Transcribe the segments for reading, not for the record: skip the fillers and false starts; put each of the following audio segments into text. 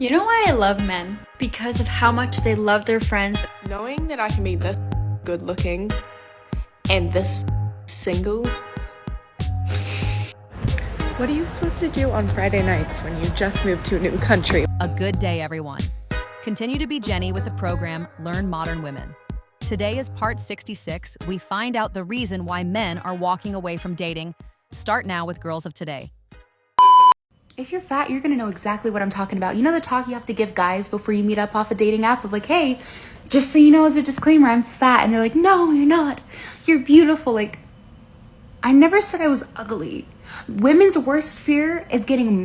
You know why I love men? Because of how much they love their friends. Knowing that I can be this good looking and this single. What are you supposed to do on Friday nights when you just moved to a new country? A good day, everyone. Continue to be Jenny with the program Learn Modern Women. Today is part 66. We find out the reason why men are walking away from dating. Start now with Girls of Today. If you're fat, you're gonna know exactly what I'm talking about. You know the talk you have to give guys before you meet up off a dating app of like, hey, just so you know as a disclaimer, I'm fat. And they're like, no, you're not. You're beautiful. Like, I never said I was ugly. Women's worst fear is getting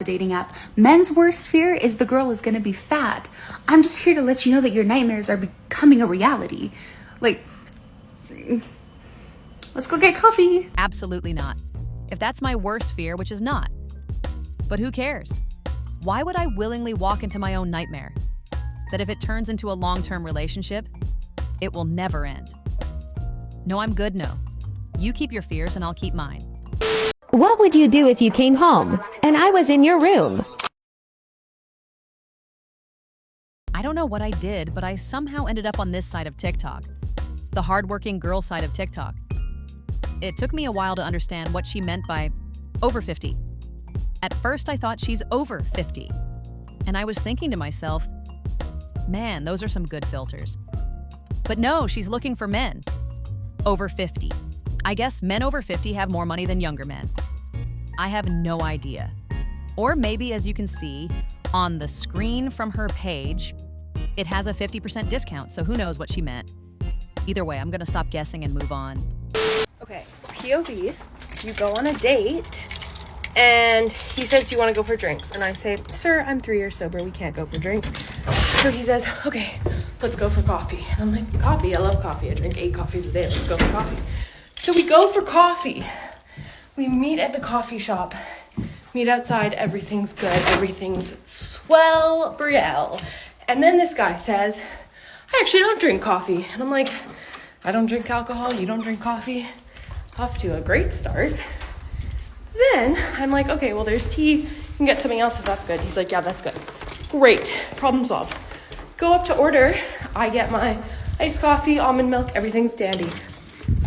a dating app. Men's worst fear is the girl is gonna be fat. I'm just here to let you know that your nightmares are becoming a reality. Like, let's go get coffee. Absolutely not. If that's my worst fear, which is not. But who cares? Why would I willingly walk into my own nightmare? That if it turns into a long-term relationship, it will never end. No, I'm good, no. You keep your fears and I'll keep mine. What would you do if you came home and I was in your room? I don't know what I did, but I somehow ended up on this side of TikTok. The hardworking girl side of TikTok. It took me a while to understand what she meant by over 50. At first, I thought she's over 50. And I was thinking to myself, man, those are some good filters. But no, she's looking for men over 50. I guess men over 50 have more money than younger men. I have no idea. Or maybe, as you can see on the screen from her page, it has a 50% discount, so who knows what she meant. Either way, I'm gonna stop guessing and move on. Okay, POV, you go on a date and he says, do you want to go for drinks? And I say, sir, I'm 3 years sober. We can't go for drinks. So he says, okay, let's go for coffee. And I'm like, coffee? I love coffee. I drink 8 coffees a day. Let's go for coffee. So we go for coffee. We meet at the coffee shop. Meet outside. Everything's good. Everything's swell, Brielle. And then this guy says, I actually don't drink coffee. And I'm like, I don't drink alcohol. You don't drink coffee. Off to a great start. Then I'm like, okay, well, there's tea. You can get something else if that's good. He's like, yeah, that's good. Great. Problem solved. Go up to order. I get my iced coffee, almond milk, everything's dandy.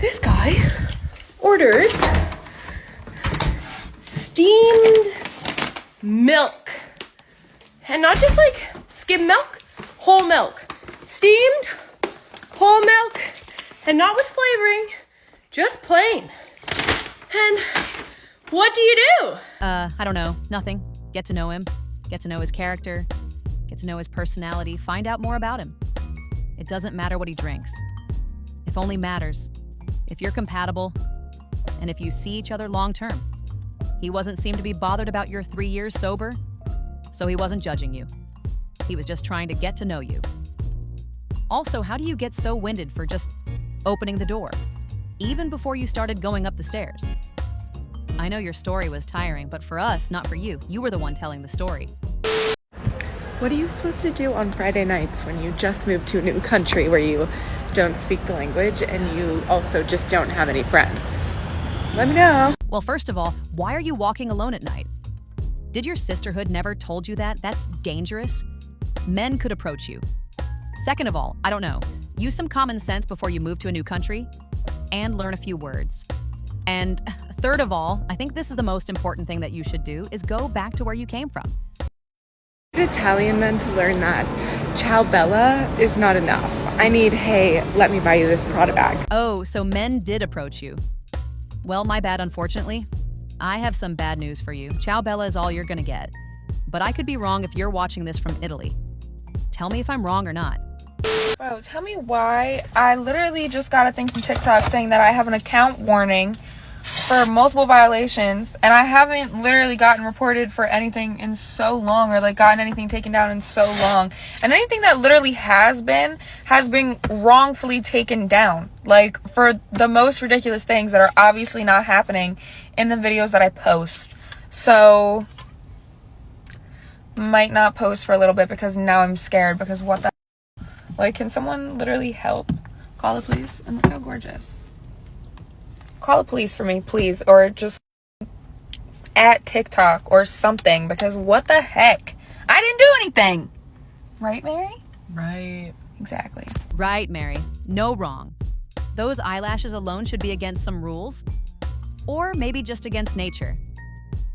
This guy orders steamed milk. And not just like skim milk, whole milk. Steamed, whole milk, and not with flavoring, just plain. And what do you do? I don't know. Nothing. Get to know him. Get to know his character. Get to know his personality. Find out more about him. It doesn't matter what he drinks. If only matters if you're compatible and if you see each other long term. He wasn't seem to be bothered about your 3 years sober, so he wasn't judging you. He was just trying to get to know you. Also, how do you get so winded for just opening the door, even before you started going up the stairs? I know your story was tiring, but for us, not for you. You were the one telling the story. What are you supposed to do on Friday nights when you just moved to a new country where you don't speak the language and you also just don't have any friends? Let me know. Well, first of all, why are you walking alone at night? Did your sisterhood never told you that? That's dangerous. Men could approach you. Second of all, I don't know. Use some common sense before you move to a new country and learn a few words. And third of all, I think this is the most important thing that you should do, is go back to where you came from. Italian men to learn that ciao bella is not enough. I need, hey, let me buy you this Prada bag. Oh, so men did approach you. Well, my bad, unfortunately. I have some bad news for you. Ciao bella is all you're gonna get. But I could be wrong if you're watching this from Italy. Tell me if I'm wrong or not. Bro, tell me why. I literally just got a thing from TikTok saying that I have an account warning for multiple violations, and I haven't literally gotten reported for anything in so long, or like gotten anything taken down in so long. And anything that literally has been wrongfully taken down, like for the most ridiculous things that are obviously not happening in the videos that I post. So might not post for a little bit because now I'm scared, because what the, like, can someone literally help? Call the police. And look how gorgeous. Call the police for me, please, or just at TikTok or something, because what the heck? I didn't do anything. Right, Mary? Right. Exactly. Right, Mary. No wrong. Those eyelashes alone should be against some rules. Or maybe just against nature.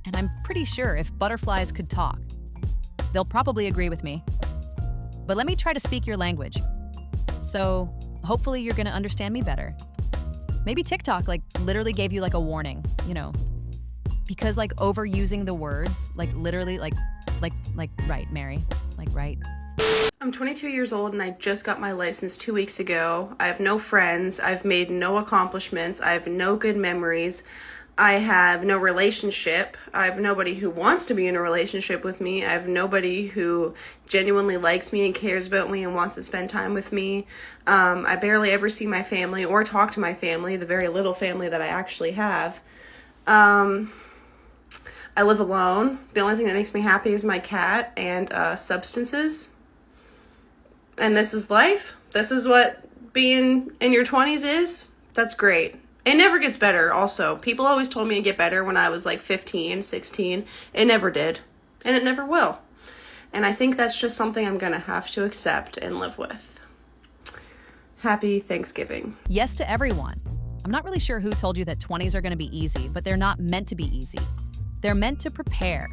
And I'm pretty sure if butterflies could talk, they'll probably agree with me. But let me try to speak your language. So hopefully you're gonna understand me better. Maybe TikTok literally gave you a warning, because overusing the words, literally right, Mary, right. I'm 22 years old and I just got my license 2 weeks ago. I have no friends. I've made no accomplishments. I have no good memories. I have no relationship. I have nobody who wants to be in a relationship with me. I have nobody who genuinely likes me and cares about me and wants to spend time with me. I barely ever see my family or talk to my family, the very little family that I actually have. I live alone. The only thing that makes me happy is my cat and substances. And this is life. This is what being in your 20s is. That's great. It never gets better also. People always told me it'd get better when I was 15, 16. It never did. And it never will. And I think that's just something I'm gonna have to accept and live with. Happy Thanksgiving. Yes to everyone. I'm not really sure who told you that 20s are gonna be easy, but they're not meant to be easy. They're meant to prepare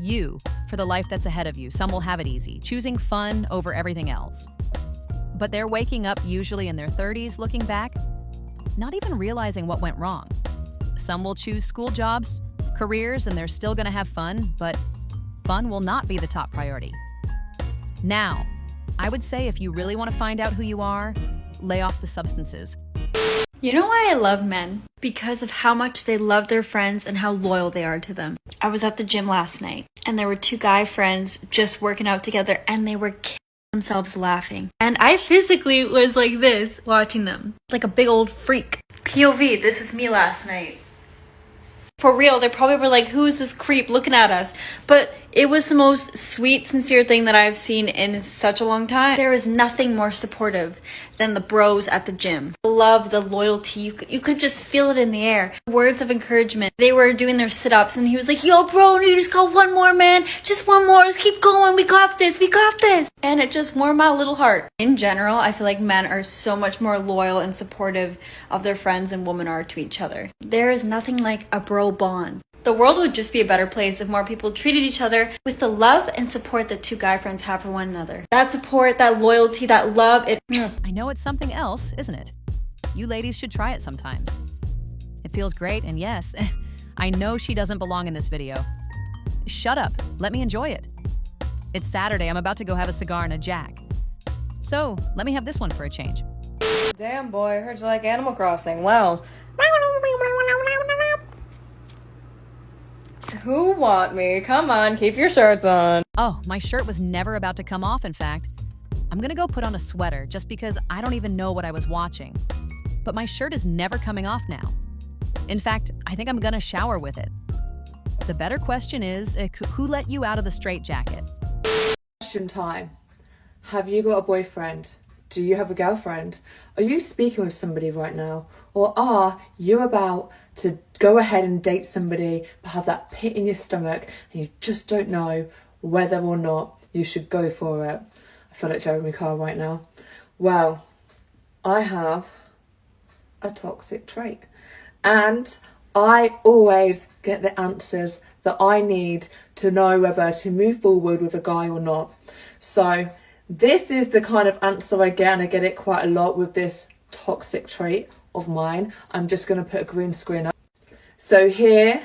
you for the life that's ahead of you. Some will have it easy, choosing fun over everything else. But they're waking up usually in their 30s, looking back, not even realizing what went wrong. Some will choose school jobs, careers, and they're still gonna have fun, but fun will not be the top priority. Now, I would say if you really wanna find out who you are, lay off the substances. You know why I love men? Because of how much they love their friends and how loyal they are to them. I was at the gym last night and there were two guy friends just working out together and they were killing themselves laughing. And I physically was like this watching them. Like a big old freak. POV, this is me last night. For real, they probably were like, who is this creep looking at us? But it was the most sweet, sincere thing that I've seen in such a long time. There is nothing more supportive than the bros at the gym. The love, the loyalty, you could just feel it in the air. Words of encouragement. They were doing their sit-ups and he was like, yo bro, you just got one more, man. Just one more, just keep going, we got this, we got this. And it just warmed my little heart. In general, I feel like men are so much more loyal and supportive of their friends than women are to each other. There is nothing like a bro bond. The world would just be a better place if more people treated each other with the love and support that two guy friends have for one another. That support, that loyalty, that love, I know it's something else, isn't it? You ladies should try it sometimes. It feels great, and yes, I know she doesn't belong in this video. Shut up, let me enjoy it. It's Saturday, I'm about to go have a cigar and a jack. So, let me have this one for a change. Damn boy, I heard you like Animal Crossing. Wow. Who want me? Come on, keep your shirts on. Oh, my shirt was never about to come off, in fact. I'm gonna go put on a sweater just because I don't even know what I was watching. But my shirt is never coming off now. In fact, I think I'm gonna shower with it. The better question is, who let you out of the straitjacket? Question time. Have you got a boyfriend? Do you have a girlfriend? Are you speaking with somebody right now? Or are you about to go ahead and date somebody but have that pit in your stomach and you just don't know whether or not you should go for it? I feel like Jeremy Carr right now. Well, I have a toxic trait and I always get the answers that I need to know whether to move forward with a guy or not. So this is the kind of answer I get, and I get it quite a lot with this toxic trait of mine. I'm just going to put a green screen up. So here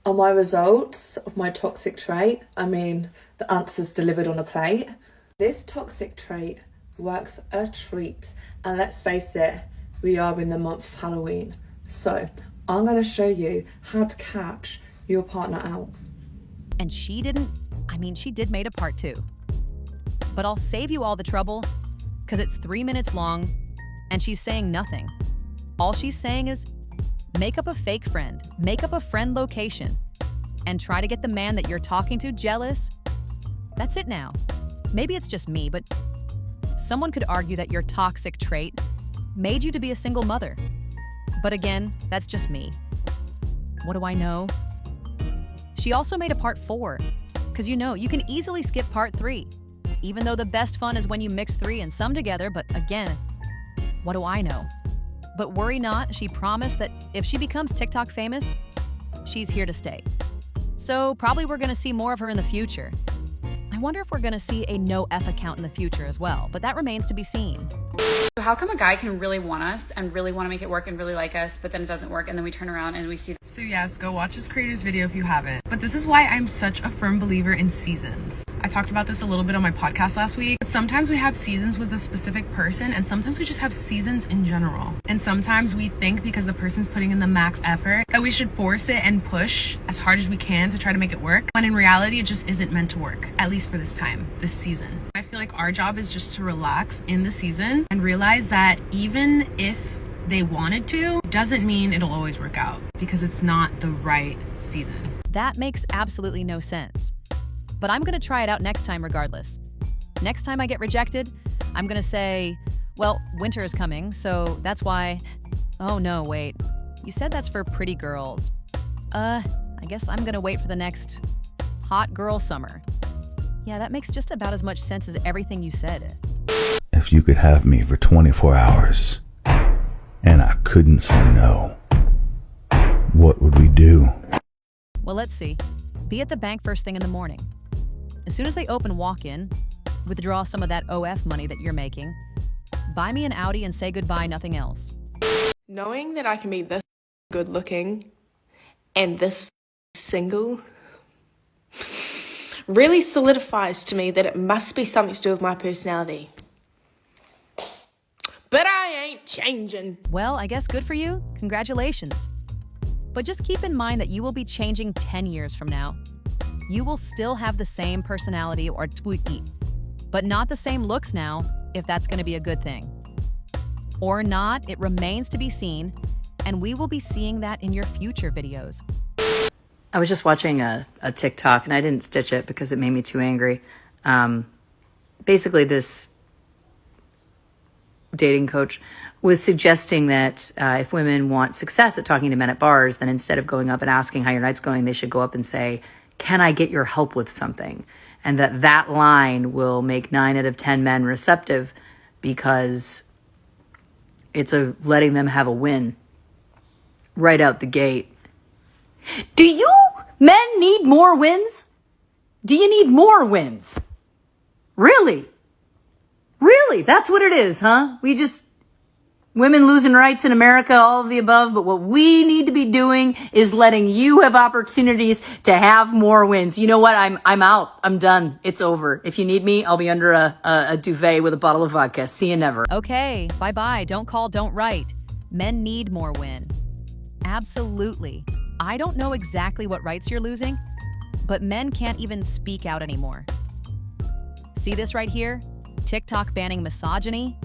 are my results of my toxic trait. I mean, the answers delivered on a plate. This toxic trait works a treat. And let's face it, we are in the month of Halloween. So I'm going to show you how to catch your partner out. And she did made a part 2. But I'll save you all the trouble, because it's 3 minutes long, and she's saying nothing. All she's saying is, make up a fake friend, make up a friend location, and try to get the man that you're talking to jealous. That's it now. Maybe it's just me, but someone could argue that your toxic trait made you to be a single mother. But again, that's just me. What do I know? She also made a part 4, Because you know, you can easily skip part 3. Even though the best fun is when you mix 3 and some together, but again, what do I know? But worry not, she promised that if she becomes TikTok famous, she's here to stay. So probably we're gonna see more of her in the future. I wonder if we're gonna see a no F account in the future as well, but that remains to be seen. So how come a guy can really want us and really want to make it work and really like us, but then it doesn't work, and then we turn around and we see... So yes, go watch this creator's video if you haven't. But this is why I'm such a firm believer in seasons. I talked about this a little bit on my podcast last week. But sometimes we have seasons with a specific person, and sometimes we just have seasons in general. And sometimes we think because the person's putting in the max effort that we should force it and push as hard as we can to try to make it work, when in reality it just isn't meant to work, at least for this time, this season. I feel like our job is just to relax in the season and realize that even if they wanted to, doesn't mean it'll always work out, because it's not the right season. That makes absolutely no sense. But I'm gonna try it out next time regardless. Next time I get rejected, I'm gonna say, well, winter is coming, so that's why... Oh no, wait. You said that's for pretty girls. I guess I'm gonna wait for the next hot girl summer. Yeah, that makes just about as much sense as everything you said. If you could have me for 24 hours, and I couldn't say no, what would we do? Well, let's see. Be at the bank first thing in the morning. As soon as they open walk-in, withdraw some of that OF money that you're making, buy me an Audi and say goodbye, nothing else. Knowing that I can be this good looking and this single really solidifies to me that it must be something to do with my personality. But I ain't changing. Well, I guess good for you. Congratulations. But just keep in mind that you will be changing 10 years from now. You will still have the same personality or tweety, but not the same looks now, if that's going to be a good thing. Or not, it remains to be seen, and we will be seeing that in your future videos. I was just watching a TikTok, and I didn't stitch it because it made me too angry. Basically, this dating coach was suggesting that if women want success at talking to men at bars, then instead of going up and asking how your night's going, they should go up and say, can I get your help with something? And that line will make 9 out of 10 men receptive, because it's letting them have a win right out the gate. Do you men need more wins? Do you need more wins? Really? Really? That's what it is, huh? Women losing rights in America, all of the above, but what we need to be doing is letting you have opportunities to have more wins. You know what? I'm out. I'm done. It's over. If you need me, I'll be under a duvet with a bottle of vodka. See you never. Okay, bye-bye. Don't call, don't write. Men need more win. Absolutely. I don't know exactly what rights you're losing, but men can't even speak out anymore. See this right here? TikTok banning misogyny?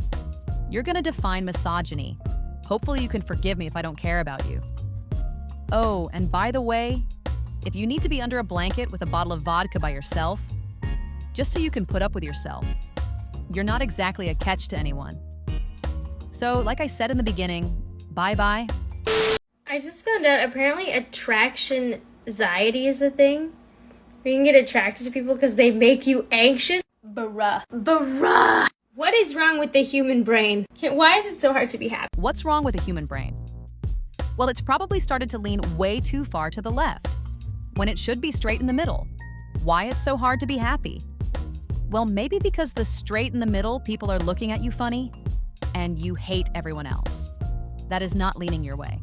You're gonna define misogyny. Hopefully you can forgive me if I don't care about you. Oh, and by the way, if you need to be under a blanket with a bottle of vodka by yourself, just so you can put up with yourself, you're not exactly a catch to anyone. So, like I said in the beginning, bye-bye. I just found out apparently attraction anxiety is a thing. Where you can get attracted to people because they make you anxious. Bruh. What is wrong with the human brain? Why is it so hard to be happy? What's wrong with a human brain? Well, it's probably started to lean way too far to the left, when it should be straight in the middle. Why it's so hard to be happy? Well, maybe because the straight in the middle people are looking at you funny, and you hate everyone else. That is not leaning your way.